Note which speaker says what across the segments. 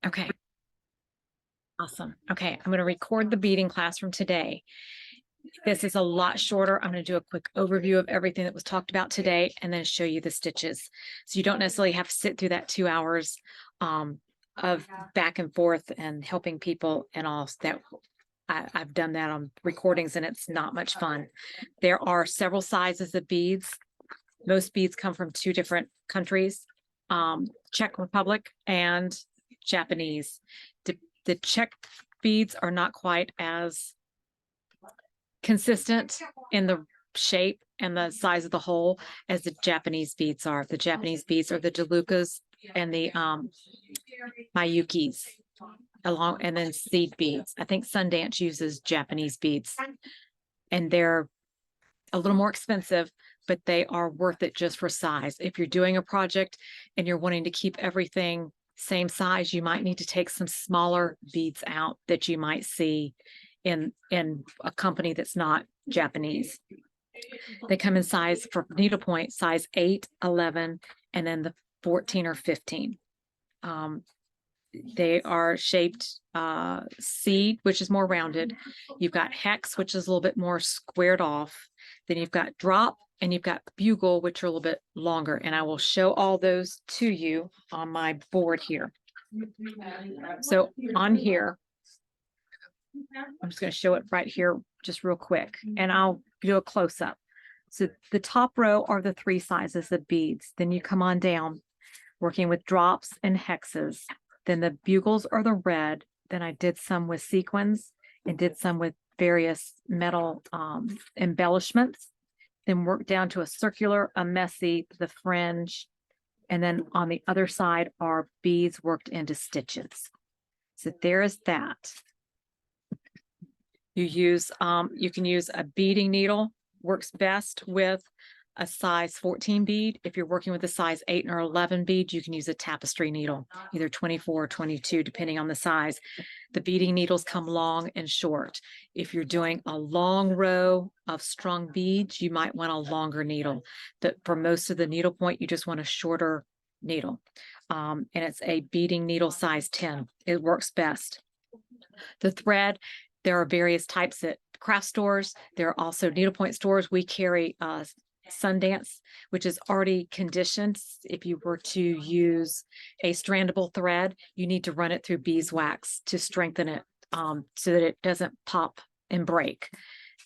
Speaker 1: Okay. Awesome. Okay. I'm going to record the beading class from today. This is a lot shorter. I'm going to do a quick overview of everything that was talked about today and then show you the stitches. So you don't necessarily have to sit through that 2 hours of back and forth and helping people and all that. I've done that on recordings and it's not much fun. There are several sizes of beads. Most beads come from 2 different countries, Czech Republic and Japanese. The Czech beads are not quite as consistent in the shape and the size of the hole as the Japanese beads are. The Japanese beads are the DeLucas and the Mayukis, and then seed beads. I think Sundance uses Japanese beads, and they're a little more expensive, but they are worth it just for size. If you're doing a project and you're wanting to keep everything same size, you might need to take some smaller beads out that you might see in a company that's not Japanese. They come in size for needlepoint size 8, 11, and then the 14 or 15. They are shaped seed, which is more rounded. You've got hex, which is a little bit more squared off. Then you've got drop and you've got bugle, which are a little bit longer. And I will show all those to you on my board here. So on here, I'm just going to show it right here just real quick, and I'll do a close-up. So the top row are the 3 sizes of beads. Then you come on down, working with drops and hexes. Then the bugles are the red. Then I did some with sequins and did some with various metal embellishments. Then work down to a circular, a messy, the fringe. And then on the other side are beads worked into stitches. So there is that. You can use a beading needle, works best with a size 14 bead. If you're working with a size 8 or 11 bead, you can use a tapestry needle, either 24 or 22, depending on the size. The beading needles come long and short. If you're doing a long row of strung beads, you might want a longer needle. For most of the needlepoint, you just want a shorter needle. And it's a beading needle size 10. It works best. The thread, there are various types at craft stores. There are also needlepoint stores. We carry Sundance, which is already conditioned. If you were to use a strandable thread, you need to run it through beeswax to strengthen it so that it doesn't pop and break.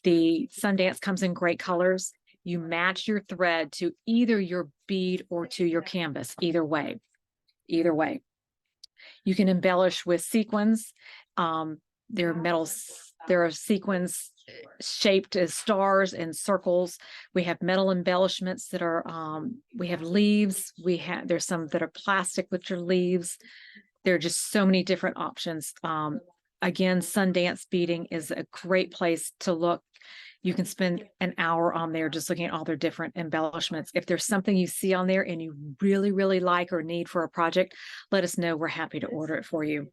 Speaker 1: The Sundance comes in great colors. You match your thread to either your bead or to your canvas, either way. Either way. You can embellish with sequins. There are sequins shaped as stars and circles. We have metal embellishments that are, we have leaves. There's some that are plastic, which are leaves. There are just so many different options. Again, Sundance Beading is a great place to look. You can spend an hour on there just looking at all their different embellishments. If there's something you see on there and you really, really like or need for a project, let us know. We're happy to order it for you.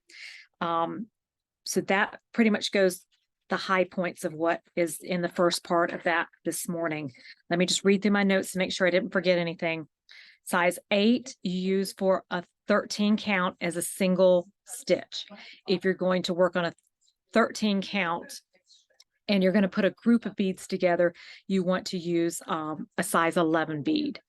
Speaker 1: So that pretty much goes the high points of what is in the first part of that this morning. Let me just read through my notes to make sure I didn't forget anything. Size 8, you use for a 13 count as a single stitch. If you're going to work on a 13 count and you're going to put a group of beads together, you want to use a size 11 bead.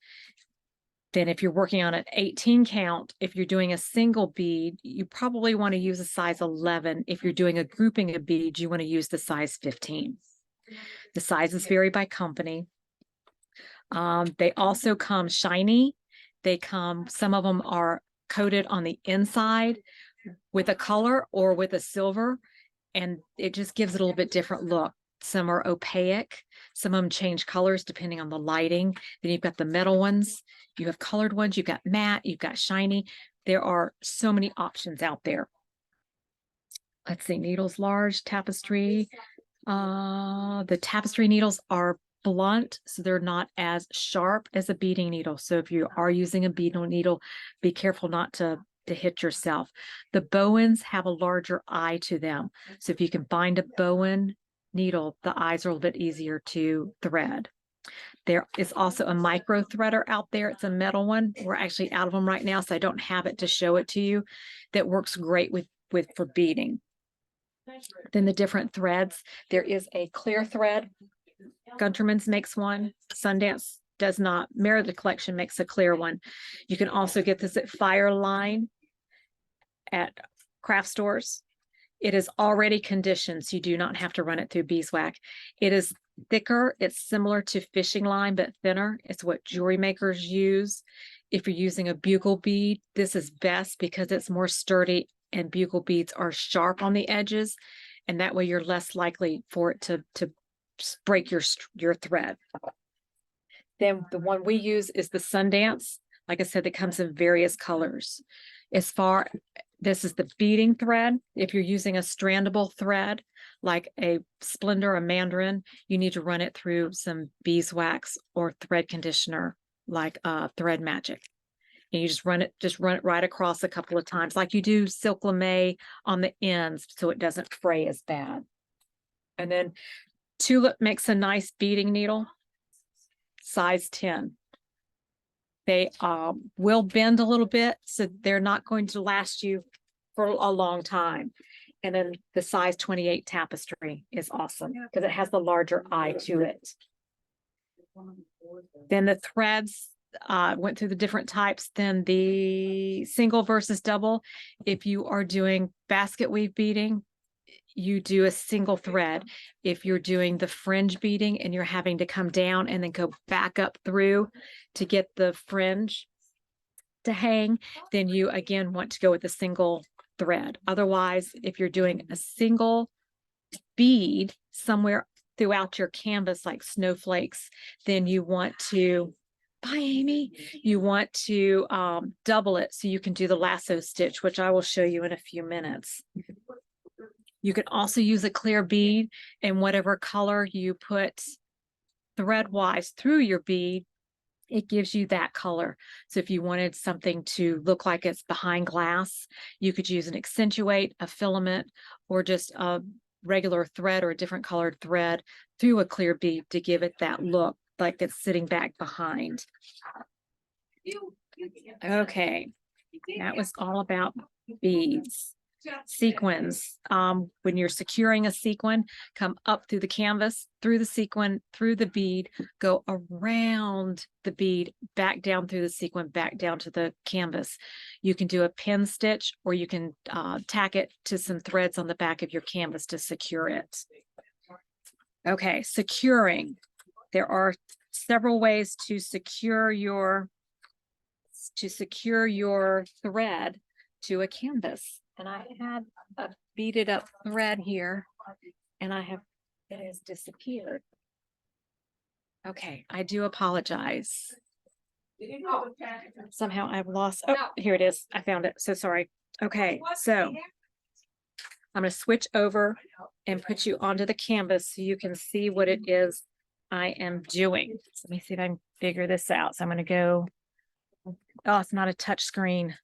Speaker 1: Then if you're working on an 18 count, if you're doing a single bead, you probably want to use a size 11. If you're doing a grouping of beads, you want to use the size 15. The sizes vary by company. They also come shiny. Some of them are coated on the inside with a color or with a silver, and it just gives it a little bit different look. Some are opaque. Some of them change colors depending on the lighting. Then you've got the metal ones. You have colored ones. You've got matte. You've got shiny. There are so many options out there. Let's see. Needles large, tapestry. The tapestry needles are blunt, so they're not as sharp as a beading needle. So if you are using a beading needle, be careful not to hit yourself. The Bowens have a larger eye to them. So if you can find a Bowen needle, the eyes are a little bit easier to thread. There is also a micro threader out there. It's a metal one. We're actually out of them right now, so I don't have it to show it to you. That works great with for beading. Then the different threads. There is a clear thread. Gunterman's makes one. Sundance does not. Meredith Collection makes a clear one. You can also get this at Fireline at craft stores. It is already conditioned, so you do not have to run it through beeswax. It is thicker. It's similar to fishing line, but thinner. It's what jewelry makers use. If you're using a bugle bead, this is best because it's more sturdy and bugle beads are sharp on the edges. And that way you're less likely for it to break your thread. Then the one we use is the Sundance. Like I said, that comes in various colors. This is the beading thread. If you're using a strandable thread, like a Splendor, a Mandarin, you need to run it through some beeswax or thread conditioner, like Thread Magic. And you just run it right across a couple of times, like you do Silk Lame on the ends, so it doesn't fray as bad. And then Tulip makes a nice beading needle, size 10. They will bend a little bit, so they're not going to last you for a long time. And then the size 28 tapestry is awesome because it has the larger eye to it. Then the threads went through the different types. Then the single versus double. If you are doing basket weave beading, you do a single thread. If you're doing the fringe beading and you're having to come down and then go back up through to get the fringe to hang, then you again want to go with a single thread. Otherwise, if you're doing a single bead somewhere throughout your canvas, like snowflakes, then you want to, bye Amy, you want to double it so you can do the lasso stitch, which I will show you in a few minutes. You can also use a clear bead, and whatever color you put thread-wise through your bead, it gives you that color. So if you wanted something to look like it's behind glass, you could use an accentuate, a filament, or just a regular thread or a different colored thread through a clear bead to give it that look like it's sitting back behind. Okay, that was all about beads. Sequins. When you're securing a sequin, come up through the canvas, through the sequin, through the bead, go around the bead, back down through the sequin, back down to the canvas. You can do a pin stitch, or you can tack it to some threads on the back of your canvas to secure it. Okay, securing. There are several ways to secure your thread to a canvas. And I had a beaded up thread here, and it has disappeared. Okay, I do apologize. Somehow I've lost, oh, here it is. I found it, so sorry. Okay, so I'm gonna switch over and put you onto the canvas so you can see what it is I am doing. So let me see if I can figure this out. So I'm gonna go, oh, it's not a touch screen.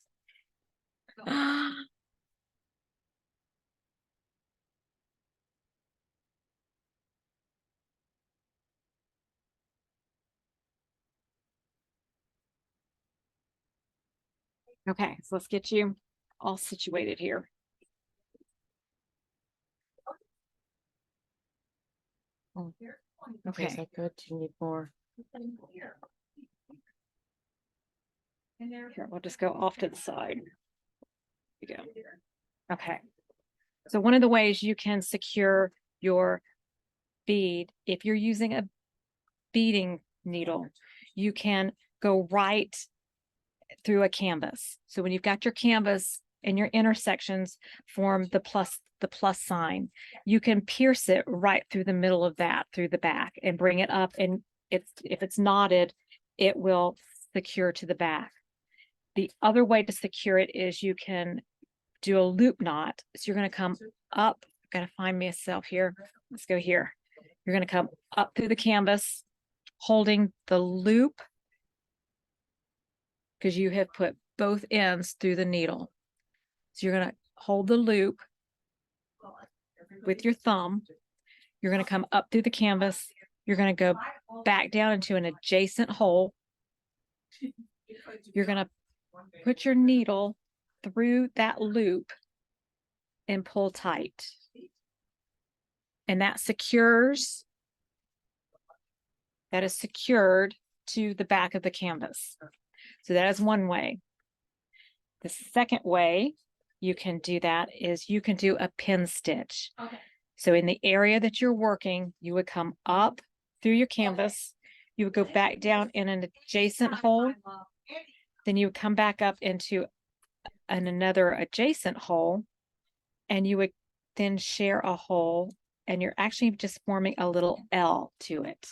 Speaker 1: Okay, so let's get you all situated here. Okay.
Speaker 2: Is that good? Do you need more?
Speaker 1: Here, we'll just go off to the side. Here we go. Okay. So one of the ways you can secure your bead, if you're using a beading needle, you can go right through a canvas. So when you've got your canvas and your intersections form the plus sign, you can pierce it right through the middle of that, through the back, and bring it up. And if it's knotted, it will secure to the back. The other way to secure it is you can do a loop knot. So you're going to come up. I've got to find myself here. Let's go here. You're going to come up through the canvas, holding the loop, because you have put both ends through the needle. So you're going to hold the loop with your thumb. You're going to come up through the canvas you're going to go back down into an adjacent hole. You're going to put your needle through that loop and pull tight. And that secures, that is secured to the back of the canvas. So that is one way. The second way you can do that is you can do a pin stitch. Okay. So in the area that you're working, you would come up through your canvas, you would go back down in an adjacent hole, then you would come back up into another adjacent hole, and you would then share a hole, and you're actually just forming a little L to it.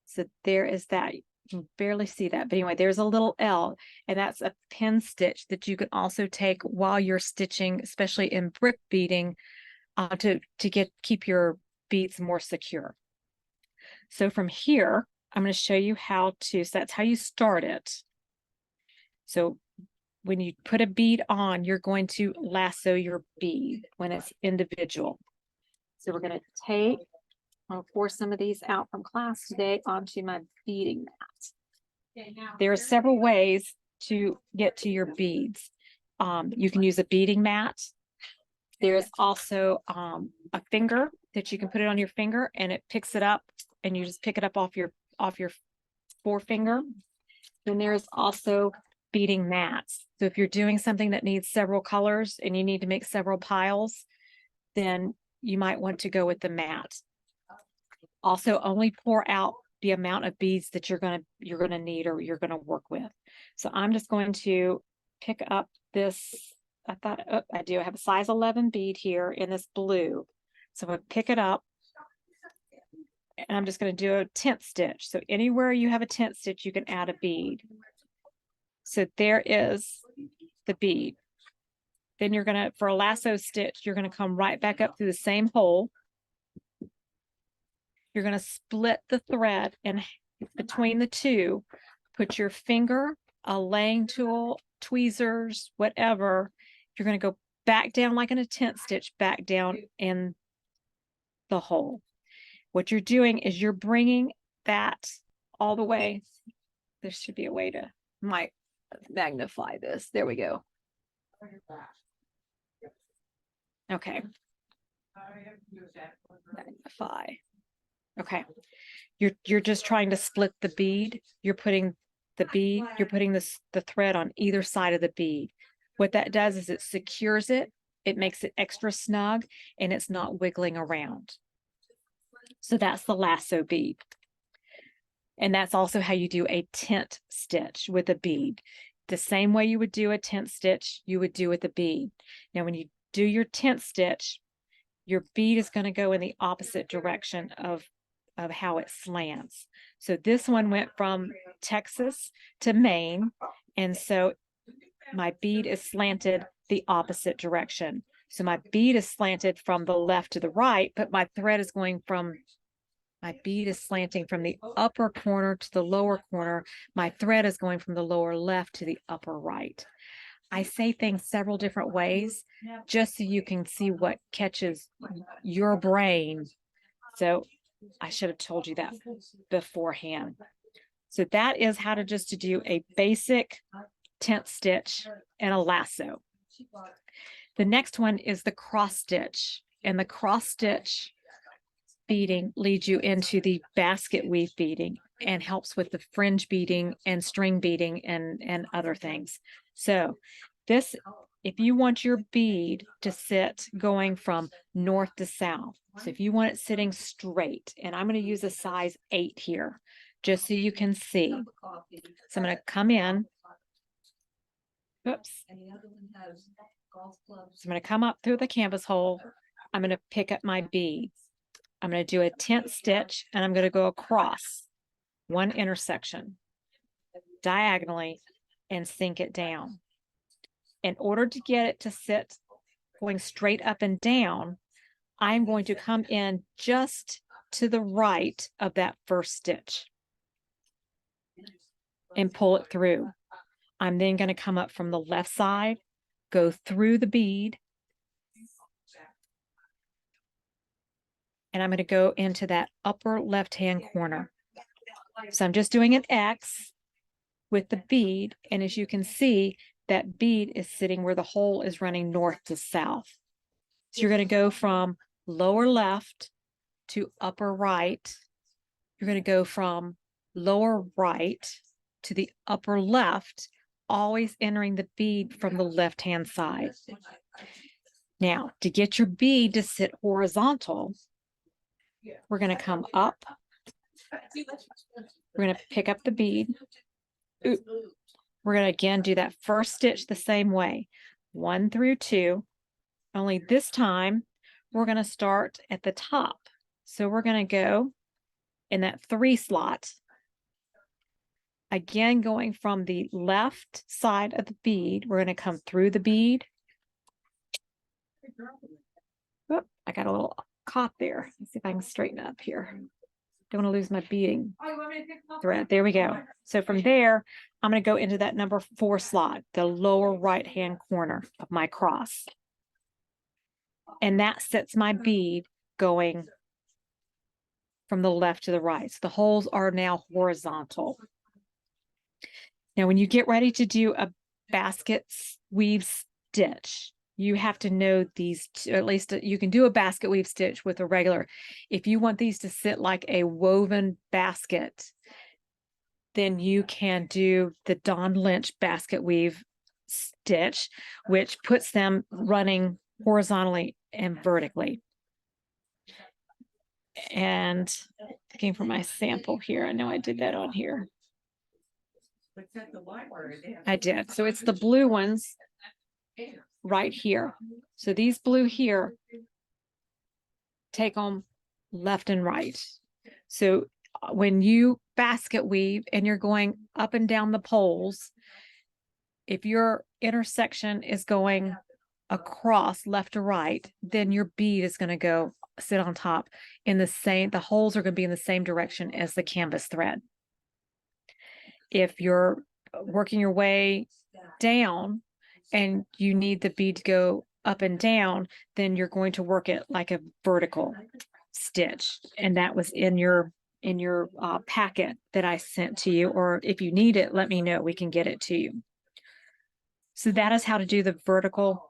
Speaker 1: So there is that. You can barely see that, but anyway, there's a little L, and that's a pin stitch that you can also take while you're stitching, especially in brick beading, to keep your beads more secure. So from here, I'm going to show you how to, so that's how you start it. So when you put a bead on, you're going to lasso your bead when it's individual. So we're going to take, I'll pour some of these out from class today onto my beading mat. There are several ways to get to your beads. You can use a beading mat. There's also a finger that you can put it on your finger and it picks it up, and you just pick it up off your forefinger. Then there's also beading mats. So if you're doing something that needs several colors and you need to make several piles, then you might want to go with the mat. Also, only pour out the amount of beads that you're gonna need or you're gonna work with. So I'm just going to pick up this. I thought, oh, I do. I have a size 11 bead here in this blue. So I'm going to pick it up, and I'm just going to do a tent stitch. So anywhere you have a tent stitch, you can add a bead. So there is the bead. Then you're going to, for a lasso stitch, you're going to come right back up through the same hole. You're going to split the thread, and between the two, put your finger, a laying tool, tweezers, whatever. You're going to go back down like in a tent stitch, back down in the hole. What you're doing is you're bringing that all the way. There should be a way to might magnify this. There we go. Okay. Magnify. Okay. You're just trying to split the bead. You're putting the bead, you're putting the thread on either side of the bead. What that does is it secures it, it makes it extra snug, and it's not wiggling around. So that's the lasso bead. And that's also how you do a tent stitch with a bead. The same way you would do a tent stitch, you would do with a bead. Now, when you do your tent stitch, your bead is going to go in the opposite direction of how it slants. So this one went from Texas to Maine, and so my bead is slanted the opposite direction. So my bead is slanted from the left to the right, but my thread is going from, my bead is slanting from the upper corner to the lower corner. My thread is going from the lower left to the upper right. I say things several different ways just so you can see what catches your brain. So I should have told you that beforehand. So that is how to do a basic tent stitch and a lasso. The next one is the cross stitch, and the cross stitch beading leads you into the basket weave beading and helps with the fringe beading and string beading and other things. So this, if you want your bead to sit going from north to south, so if you want it sitting straight, and I'm going to use a size 8 here, just so you can see. So I'm going to come in. Oops. So I'm going to come up through the canvas hole. I'm going to pick up my beads. I'm going to do a tent stitch, and I'm going to go across one intersection diagonally and sink it down. In order to get it to sit going straight up and down, I'm going to come in just to the right of that first stitch and pull it through. I'm then going to come up from the left side, go through the bead, and I'm going to go into that upper left-hand corner. So I'm just doing an X with the bead, and as you can see, that bead is sitting where the hole is running north to south. So you're going to go from lower left to upper right. You're going to go from lower right to the upper left, always entering the bead from the left-hand side. Now, to get your bead to sit horizontal, we're going to come up. We're going to pick up the bead. Ooh. We're going to again do that first stitch the same way, 1 through 2, only this time we're going to start at the top. So we're going to go in that 3 slot, again going from the left side of the bead. We're going to come through the bead. Oop, I got a little caught there. Let's see if I can straighten up here. Don't want to lose my beading thread. There we go. So from there, I'm going to go into that number 4 slot, the lower right-hand corner of my cross. And that sets my bead going from the left to the right. So the holes are now horizontal. Now, when you get ready to do a basket weave stitch, you have to know these, at least you can do a basket weave stitch with a regular. If you want these to sit like a woven basket, then you can do the Dawn Lynch basket weave stitch, which puts them running horizontally and vertically. And looking for my sample here. I know I did that on here. I did. So it's the blue ones right here. So these blue here take them left and right. So when you basket weave and you're going up and down the poles, if your intersection is going across left to right, then your bead is going to go sit on top in the same, the holes are going to be in the same direction as the canvas thread. If you're working your way down and you need the bead to go up and down, then you're going to work it like a vertical stitch. And that was in your packet that I sent to you, or if you need it, let me know, we can get it to you. So that is how to do the vertical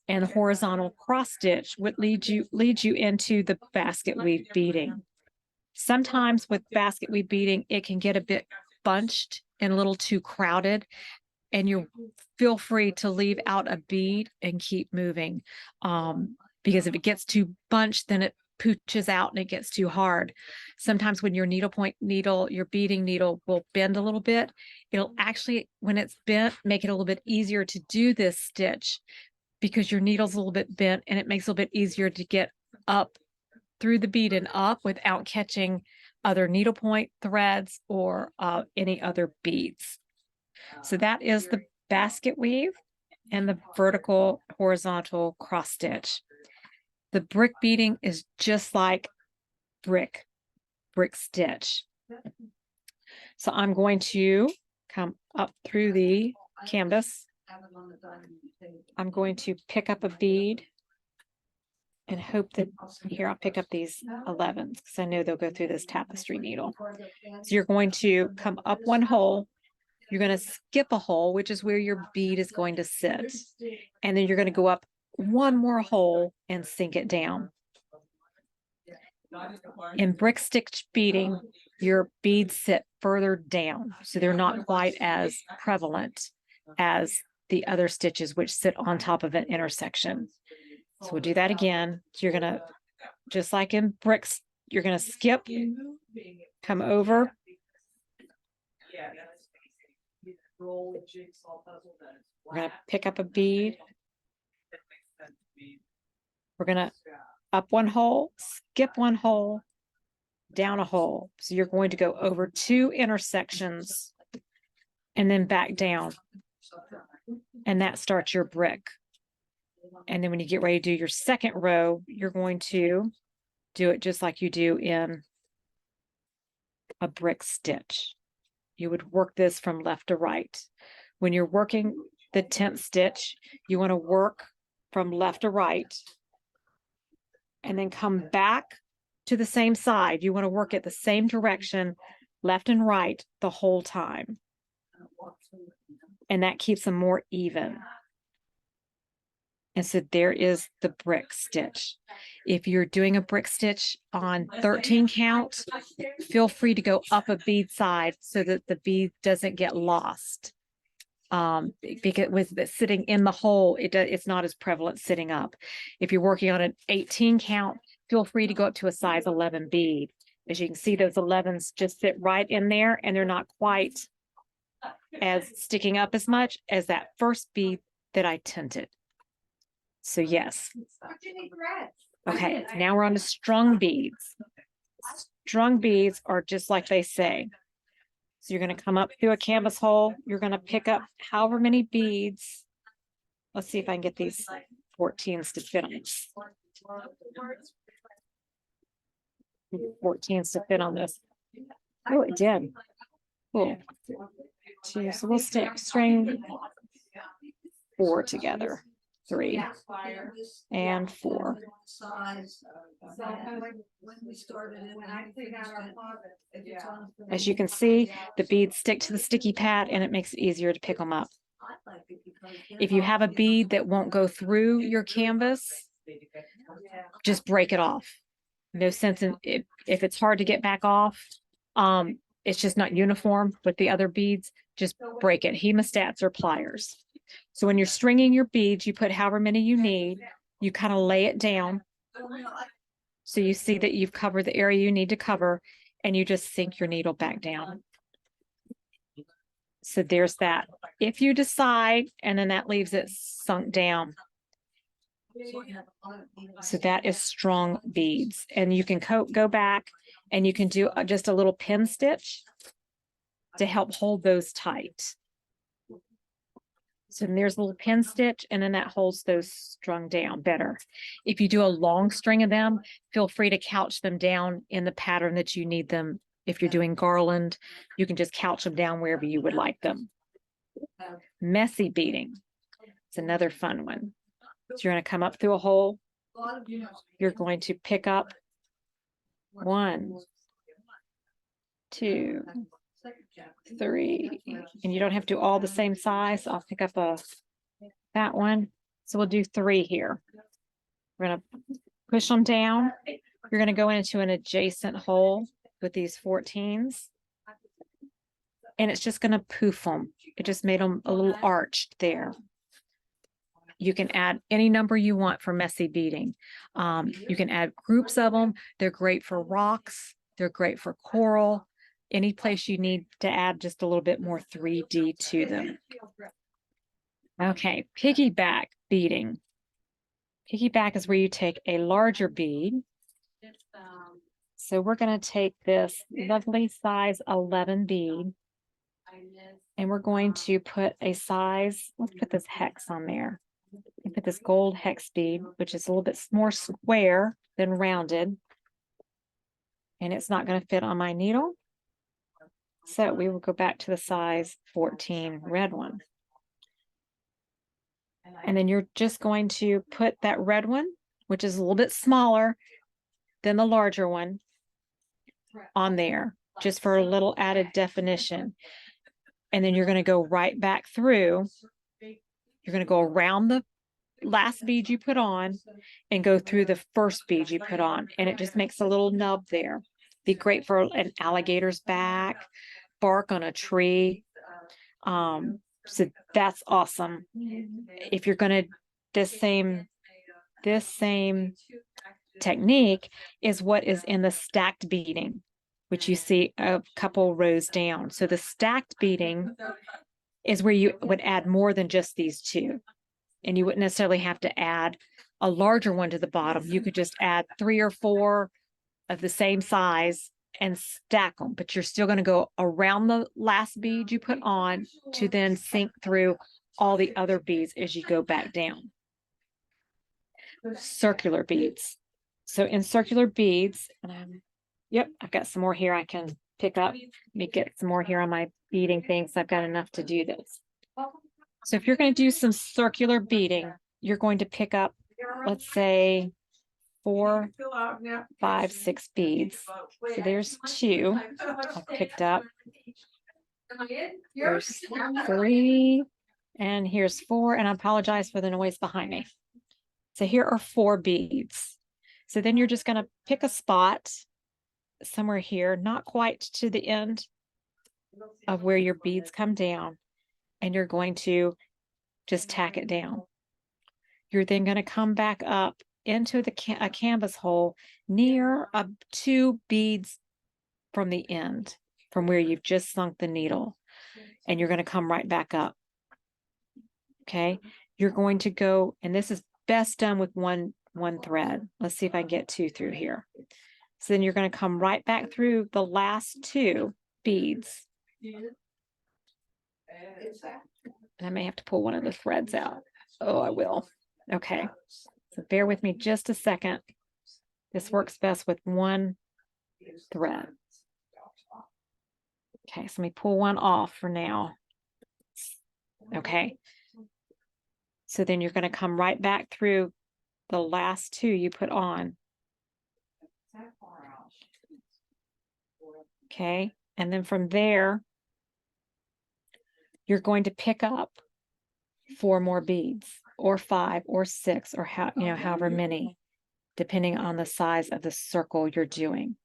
Speaker 1: and the horizontal cross stitch, which leads you into the basket weave beading. Sometimes with basket weave beading, it can get a bit bunched and a little too crowded, and you feel free to leave out a bead and keep moving. Because if it gets too bunched, then it pooches out and it gets too hard. Sometimes when your needlepoint needle, your beading needle will bend a little bit, it'll actually, when it's bent, make it a little bit easier to do this stitch because your needle's a little bit bent, and it makes it a little bit easier to get up through the bead and up without catching other needlepoint threads or any other beads. So that is the basket weave and the vertical horizontal cross stitch. The brick beading is just like brick stitch. So I'm going to come up through the canvas. I'm going to pick up a bead and hope that, here, I'll pick up these 11s because I know they'll go through this tapestry needle. So you're going to come up 1 hole. You're going to skip a hole, which is where your bead is going to sit. And then you're going to go up 1 more hole and sink it down. In brick stitch beading, your beads sit further down, so they're not quite as prevalent as the other stitches, which sit on top of an intersection. So we'll do that again. You're going to, just like in bricks, you're going to skip, come over. We're going to pick up a bead. We're going to up 1 hole, skip 1 hole, down a hole. So you're going to go over 2 intersections and then back down. And that starts your brick. And then when you get ready to do your second row, you're going to do it just like you do in a brick stitch. You would work this from left to right. When you're working the 10th stitch, you want to work from left to right. and then come back to the same side. You want to work it the same direction, left and right, the whole time. And that keeps them more even. And so there is the brick stitch. If you're doing a brick stitch on 13 count, feel free to go up a bead side so that the bead doesn't get lost. Because with it sitting in the hole, it's not as prevalent sitting up. If you're working on an 18 count, feel free to go up to a size 11 bead. As you can see, those 11s just sit right in there, and they're not quite as sticking up as much as that first bead that I tinted. So yes. Okay, now we're on to strung beads. Strung beads are just like they say. So you're going to come up through a canvas hole. You're going to pick up however many beads. Let's see if I can get these 14s to fit on this. 14s to fit on this. Oh, it did. Cool. Two. So we'll string 4 together. 3 and 4. As you can see, the beads stick to the sticky pad, and it makes it easier to pick them up. If you have a bead that won't go through your canvas, just break it off. No sense in if it's hard to get back off. It's just not uniform with the other beads. Just break it. Hemostats or pliers. So when you're stringing your beads, you put however many you need. You kind of lay it down. So you see that you've covered the area you need to cover, and you just sink your needle back down. So there's that. If you decide, and then that leaves it sunk down. So that is strung beads. And you can go back and you can do just a little pin stitch to help hold those tight. So there's a little pin stitch, and then that holds those strung down better. If you do a long string of them, feel free to couch them down in the pattern that you need them. If you're doing garland, you can just couch them down wherever you would like them. Messy beading. It's another fun one. So you're going to come up through a hole. You're going to pick up 1, 2, 3, and you don't have to do all the same size. I'll pick up that one. So we'll do 3 here. We're going to push them down. You're going to go into an adjacent hole with these 14s, and it's just going to poof them. It just made them a little arched there. You can add any number you want for messy beading. You can add groups of them. They're great for rocks. They're great for coral. Any place you need to add just a little bit more 3D to them. Okay, piggyback beading. Piggyback is where you take a larger bead. So we're going to take this lovely size 11 bead, and we're going to put a size, let's put this hex on there. And put this gold hex bead, which is a little bit more square than rounded. And it's not going to fit on my needle. So we will go back to the size 14 red one. And then you're just going to put that red one, which is a little bit smaller than the larger one, on there, just for a little added definition. And then you're going to go right back through. You're going to go around the last bead you put on and go through the first bead you put on. And it just makes a little nub there. Be great for an alligator's back, bark on a tree. So that's awesome. If you're going to, this same technique is what is in the stacked beading, which you see a couple rows down. So the stacked beading is where you would add more than just these 2. And you wouldn't necessarily have to add a larger one to the bottom. You could just add 3 or 4 of the same size and stack them, but you're still going to go around the last bead you put on to then sink through all the other beads as you go back down. Circular beads. So in circular beads, yep, I've got some more here I can pick up. Let me get some more here on my beading things. I've got enough to do this. So if you're going to do some circular beading, you're going to pick up, let's say, 4, 5, 6 beads. So there's 2 I picked up. There's 3, and here's 4, and I apologize for the noise behind me. So here are 4 beads. So then you're just going to pick a spot somewhere here, not quite to the end of where your beads come down, and you're going to just tack it down. You're then going to come back up into the a canvas hole near 2 beads from the end, from where you've just sunk the needle, and you're going to come right back up. Okay, you're going to go, and this is best done with one thread. Let's see if I can get 2 through here. So then you're going to come right back through the last 2 beads. And I may have to pull one of the threads out. Oh, I will. Okay, so bear with me just a second. This works best with 1 thread. Okay, so let me pull one off for now. Okay, so then you're going to come right back through the last 2 you put on. Okay, and then from there, you're going to pick up 4 more beads, or 5 or 6, or however many, depending on the size of the circle you're doing.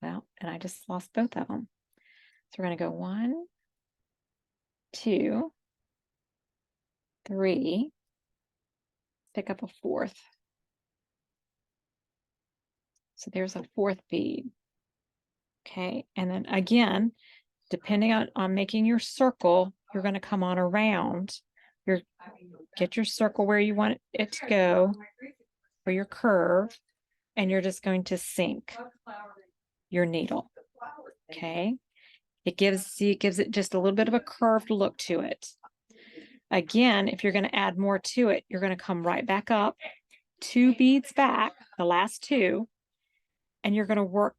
Speaker 1: Well, and I just lost both of them. So we're going to go 1, 2, 3, pick up a 4th. So there's a 4th bead. Okay, and then again, depending on making your circle, you're going to come on around. Get your circle where you want it to go, or your curve, and you're just going to sink your needle. Okay, it gives it just a little bit of a curved look to it. Again, if you're going to add more to it, you're going to come right back up, 2 beads back, the last 2, and you're going to work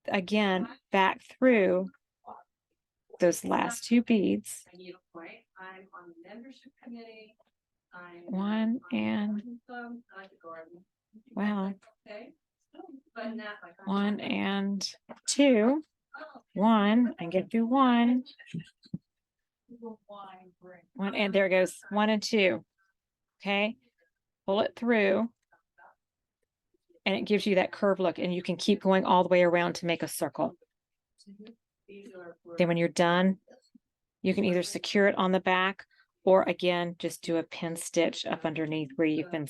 Speaker 1: again back through those last 2 beads. 1 and wow, 1 and 2, 1 and get through 1, and there it goes, 1 and 2. Okay, pull it through, and it gives you that curved look, and you can keep going all the way around to make a circle. Then when you're done, you can either secure it on the back, or again, just do a pin stitch up underneath where you've been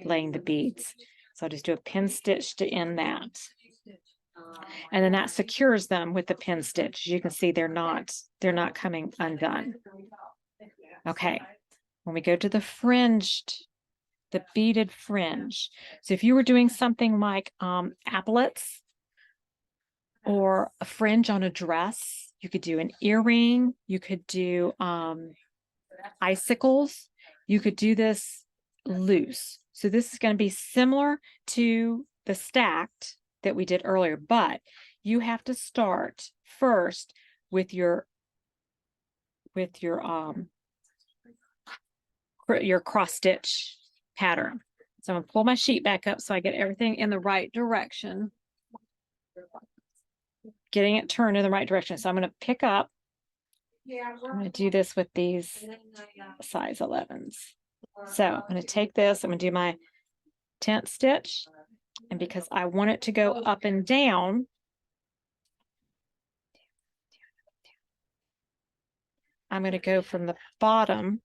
Speaker 1: laying the beads. So I'll just do a pin stitch to end that. And then that secures them with the pin stitch. As you can see, they're not coming undone. Okay, when we go to the beaded fringe. So if you were doing something like applets, or a fringe on a dress, you could do an earring, you could do icicles, you could do this loose. So this is going to be similar to the stacked that we did earlier, but you have to start first with your cross stitch pattern. So I'm going to pull my sheet back up so I get everything in the right direction. Getting it turned in the right direction. So I'm going to pick up. I'm going to do this with these size 11s. So I'm going to take this. I'm going to do my 10th stitch. And because I want it to go up and down, I'm going to go from the bottom,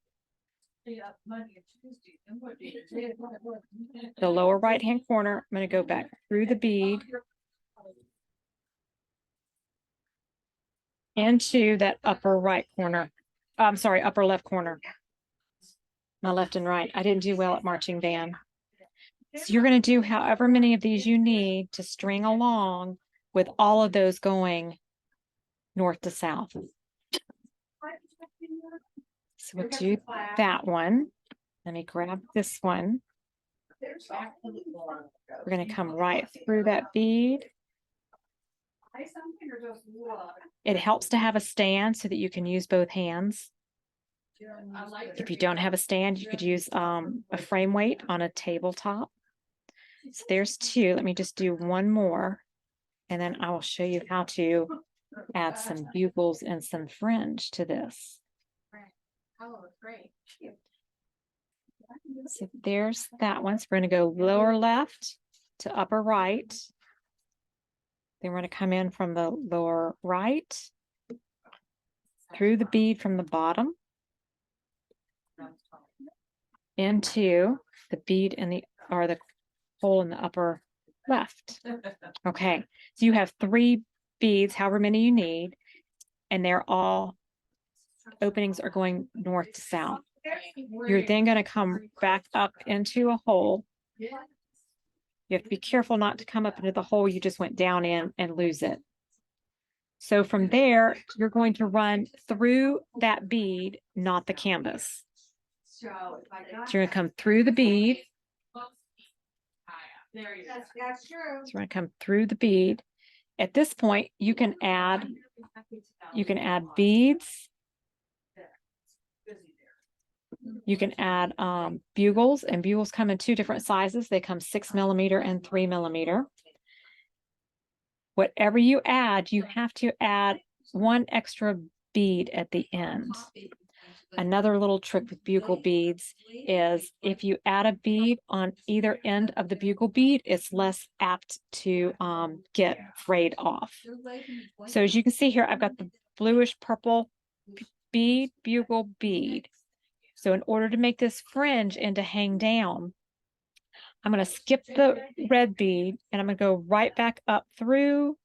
Speaker 1: the lower right hand corner. I'm going to go back through the bead into that upper right corner. I'm sorry, upper left corner. My left and right. I didn't do well at marching band. So you're going to do however many of these you need to string along with all of those going north to south. So we'll do that one. Let me grab this one. We're going to come right through that bead. It helps to have a stand so that you can use both hands. If you don't have a stand, you could use a frame weight on a tabletop. So there's two. Let me just do one more, and then I will show you how to add some bugles and some fringe to this.
Speaker 2: Oh, great.
Speaker 1: So there's that one. So we're going to go lower left to upper right. Then we're going to come in from the lower right through the bead from the bottom into the bead in the hole in the upper left. Okay, so you have 3 beads, however many you need, and they're all openings are going north to south. You're then going to come back up into a hole. You have to be careful not to come up into the hole you just went down in and lose it. So from there, you're going to run through that bead, not the canvas. So you're going to come through the bead.
Speaker 2: That's true.
Speaker 1: So we're going to come through the bead. At this point, you can add beads. You can add bugles, and bugles come in 2 different sizes. They come 6 millimeter and 3 millimeter. Whatever you add, you have to add 1 extra bead at the end. Another little trick with bugle beads is if you add a bead on either end of the bugle bead, it's less apt to get frayed off. So as you can see here, I've got the bluish purple bead, bugle bead. So in order to make this fringe and to hang down, I'm going to skip the red bead and I'm going to go right back up through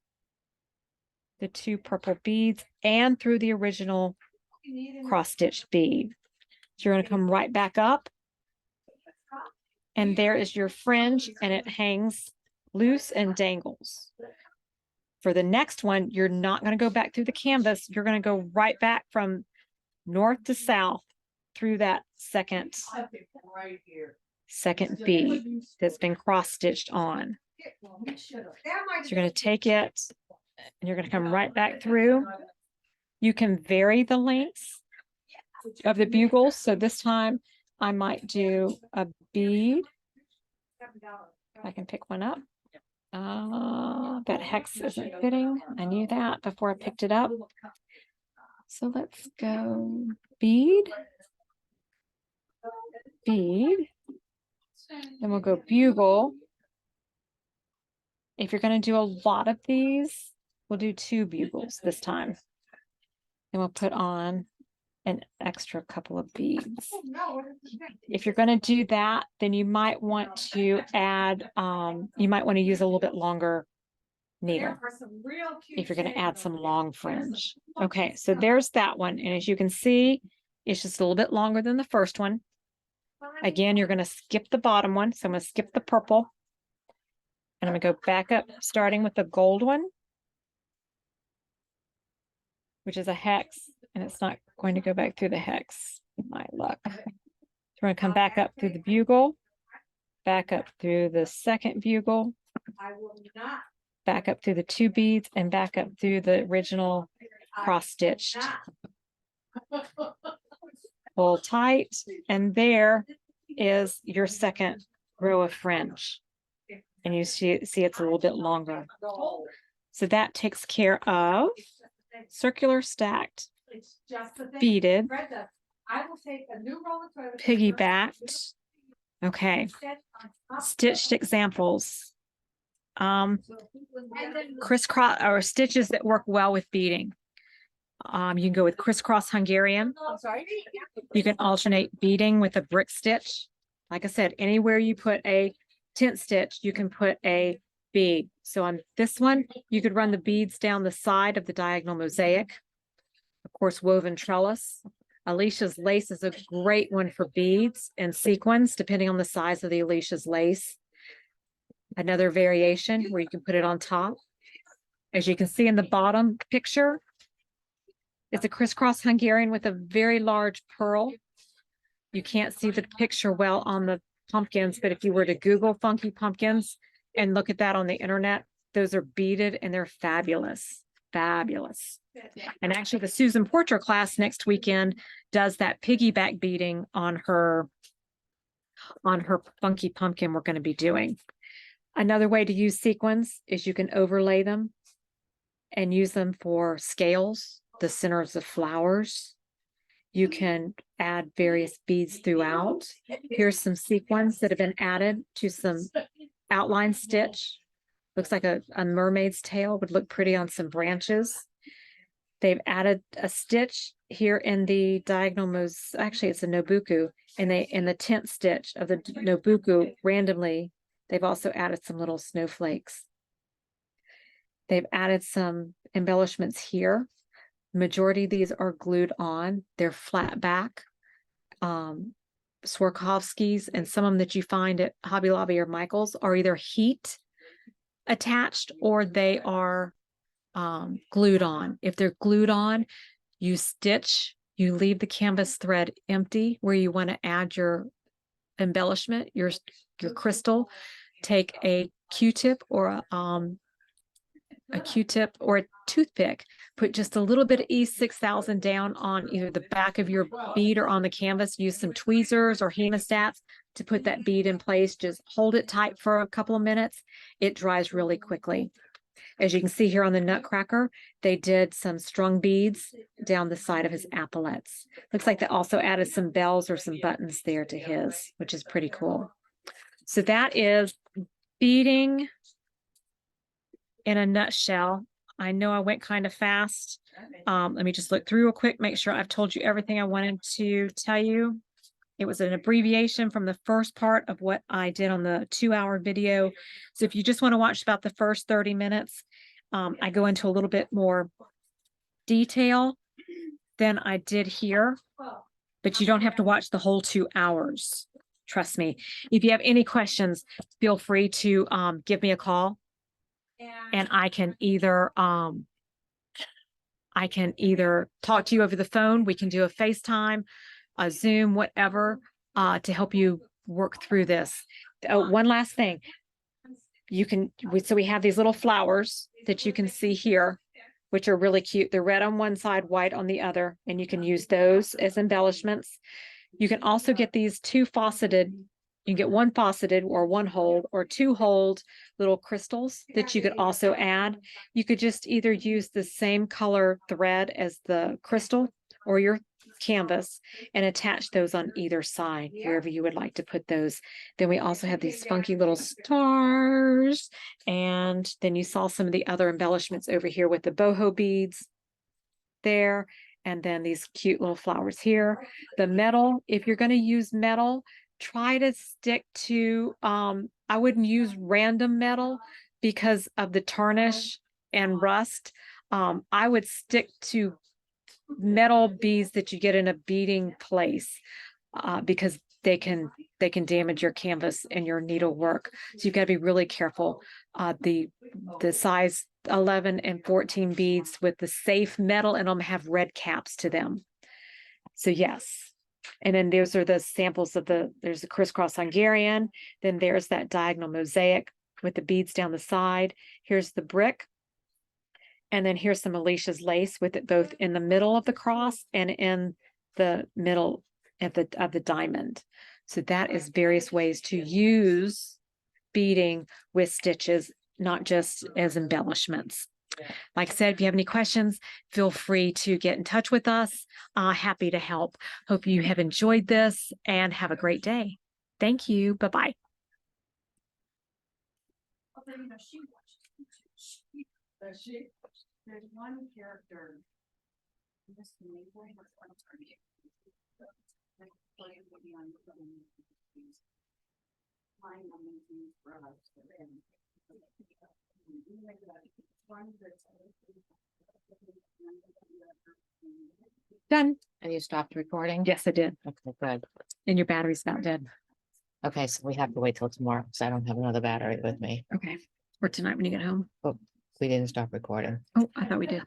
Speaker 1: the 2 purple beads and through the original cross-stitched bead. So you're going to come right back up, and there is your fringe, and it hangs loose and dangles. For the next one, you're not going to go back through the canvas. You're going to go right back from north to south through that second bead that's been cross-stitched on. So you're going to take it and you're going to come right back through. You can vary the lengths of the bugles. So this time I might do a bead. I can pick one up. That hex isn't fitting. I knew that before I picked it up. So let's go bead, bead. Then we'll go bugle. If you're going to do a lot of these, we'll do 2 bugles this time. Then we'll put on an extra couple of beads. If you're going to do that, then you might want to add, you might want to use a little bit longer needle if you're going to add some long fringe. Okay, so there's that one. And as you can see, it's just a little bit longer than the first one. Again, you're going to skip the bottom one. So I'm going to skip the purple. And I'm going to go back up, starting with the gold one, which is a hex, and it's not going to go back through the hex, my luck. So we're going to come back up through the bugle, back up through the second bugle, back up through the 2 beads, and back up through the original cross-stitched. Pull tight, and there is your second row of fringe. And you see it's a little bit longer. So that takes care of circular stacked, beaded, piggybacked. Okay, stitched examples. Crisscross or stitches that work well with beading. You can go with crisscross Hungarian. You can alternate beading with a brick stitch. Like I said, anywhere you put a tent stitch, you can put a bead. So on this one, you could run the beads down the side of the diagonal mosaic. Of course, woven trellis. Alicia's lace is a great one for beads and sequins, depending on the size of the Alicia's lace. Another variation where you can put it on top. As you can see in the bottom picture, it's a crisscross Hungarian with a very large pearl. You can't see the picture well on the pumpkins, but if you were to Google funky pumpkins and look at that on the internet, those are beaded and they're fabulous, fabulous. And actually the Susan Porter class next weekend does that piggyback beading on her funky pumpkin we're going to be doing. Another way to use sequins is you can overlay them and use them for scales, the centers of flowers. You can add various beads throughout. Here's some sequins that have been added to some outline stitch. Looks like a mermaid's tail, would look pretty on some branches. They've added a stitch here in the diagonal actually it's a nobuku, and they in the 10th stitch of the nobuku randomly, they've also added some little snowflakes. They've added some embellishments here. Majority of these are glued on. They're flat back Swarovskis, and some of them that you find at Hobby Lobby or Michael's are either heat attached or they are glued on. If they're glued on, you stitch, you leave the canvas thread empty where you want to add your embellishment, your crystal. Take a Q-tip or a Q-tip or a toothpick, put just a little bit of E6000 down on either the back of your bead or on the canvas. Use some tweezers or hemostats to put that bead in place. Just hold it tight for a couple of minutes. It dries really quickly. As you can see here on the Nutcracker, they did some strung beads down the side of his epaulets. Looks like they also added some bells or some buttons there to his, which is pretty cool. So that is beading in a nutshell. I know I went kind of fast. Let me just look through real quick, make sure I've told you everything I wanted to tell you. It was an abbreviation from the first part of what I did on the 2-hour video. So if you just want to watch about the first 30 minutes, I go into a little bit more detail than I did here, but you don't have to watch the whole 2 hours. Trust me. If you have any questions, feel free to give me a call, and I can either talk to you over the phone. We can do a FaceTime, a Zoom, whatever, to help you work through this. Oh, one last thing. So we have these little flowers that you can see here, which are really cute. They're red on one side, white on the other, and you can use those as embellishments. You can also get these 2 faceted. You can get 1 faceted or 1 hold or 2 hold little crystals that you could also add. You could just either use the same color thread as the crystal or your canvas and attach those on either side, wherever you would like to put those. Then we also have these funky little stars. And then you saw some of the other embellishments over here with the boho beads there. And then these cute little flowers here. The metal, if you're going to use metal, try to stick to, I wouldn't use random metal because of the tarnish and rust. I would stick to metal beads that you get in a beading place because they can damage your canvas and your needlework. So you've got to be really careful. The size 11 and 14 beads with the safe metal in them have red caps to them. So yes. And then those are the samples of there's a crisscross Hungarian. Then there's that diagonal mosaic with the beads down the side. Here's the brick. And then here's some Alicia's lace with it both in the middle of the cross and in the middle of the diamond. So that is various ways to use beading with stitches, not just as embellishments. Like I said, if you have any questions, feel free to get in touch with us. Happy to help. Hope you have enjoyed this and have a great day. Thank you. Bye-bye.
Speaker 2: There's one character.
Speaker 1: Done.
Speaker 3: And you stopped recording?
Speaker 1: Yes, I did.
Speaker 3: Okay, good.
Speaker 1: And your battery's about dead.
Speaker 3: Okay, so we have to wait till tomorrow because I don't have another battery with me.
Speaker 1: Okay. Or tonight when you get home.
Speaker 3: But we didn't stop recording.
Speaker 1: Oh, I thought we did.